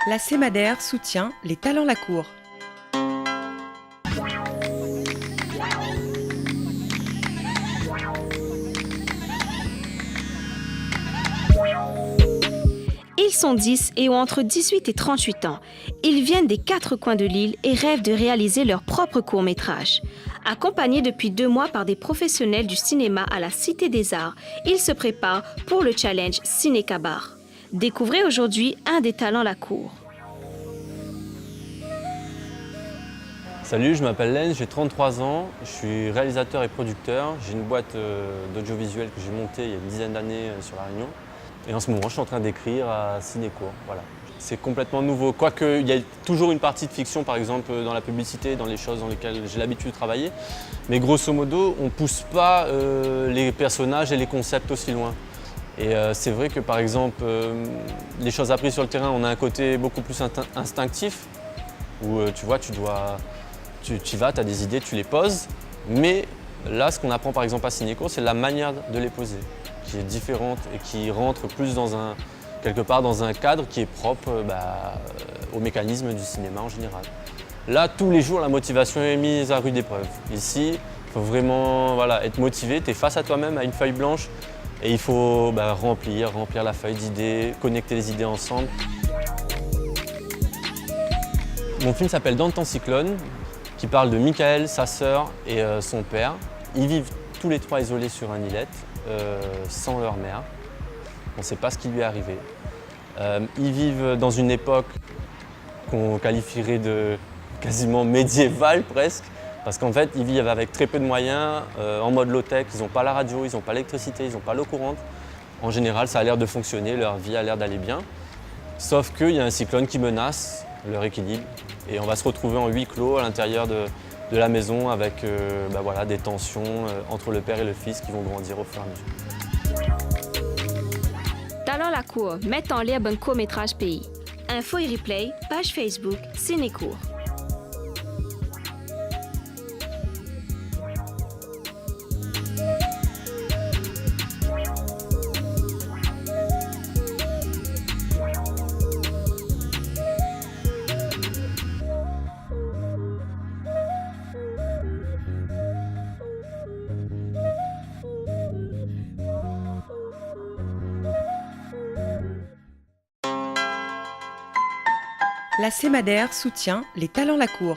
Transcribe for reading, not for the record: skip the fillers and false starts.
La Sémadère soutient les talents la cour. Ils sont 10 et ont entre 18 et 38 ans. Ils viennent des 4 coins de l'île et rêvent de réaliser leur propre court-métrage. Accompagnés depuis 2 mois par des professionnels du cinéma à la Cité des Arts, ils se préparent pour le challenge Ciné-Cabar. Découvrez aujourd'hui un des talents la cour. Salut, je m'appelle Len, j'ai 33 ans, je suis réalisateur et producteur. J'ai une boîte d'audiovisuel que j'ai montée il y a une dizaine d'années sur La Réunion. Et en ce moment, je suis en train d'écrire à Cinécourt. Voilà. C'est complètement nouveau. Quoique, il y a toujours une partie de fiction, par exemple, dans la publicité, dans les choses dans lesquelles j'ai l'habitude de travailler. Mais grosso modo, on ne pousse pas les personnages et les concepts aussi loin. Et c'est vrai que, par exemple, les choses apprises sur le terrain, on a un côté beaucoup plus instinctif, où tu vois, tu y vas, tu as des idées, tu les poses. Mais là, ce qu'on apprend par exemple à Cinécourt, c'est la manière de les poser, qui est différente et qui rentre plus quelque part dans un cadre qui est propre au mécanisme du cinéma en général. Là, tous les jours, la motivation est mise à rude épreuve. Ici, il faut vraiment être motivé, tu es face à toi-même, à une feuille blanche, et il faut remplir la feuille d'idées, connecter les idées ensemble. Mon film s'appelle Dans le temps cyclone, qui parle de Michael, sa sœur et son père. Ils vivent tous les trois isolés sur un îlet, sans leur mère. On ne sait pas ce qui lui est arrivé. Ils vivent dans une époque qu'on qualifierait de quasiment médiévale presque, parce qu'en fait, ils vivent avec très peu de moyens, en mode low-tech. Ils n'ont pas la radio, ils n'ont pas l'électricité, ils n'ont pas l'eau courante. En général, ça a l'air de fonctionner, leur vie a l'air d'aller bien. Sauf qu'il y a un cyclone qui menace leur équilibre. Et on va se retrouver en huis clos à l'intérieur de la maison avec des tensions entre le père et le fils qui vont grandir au fur et à mesure. Talent la cour, met en libre un court-métrage pays. Info et replay, page Facebook, Cinécourt. La Sémadère soutient les talents la cour.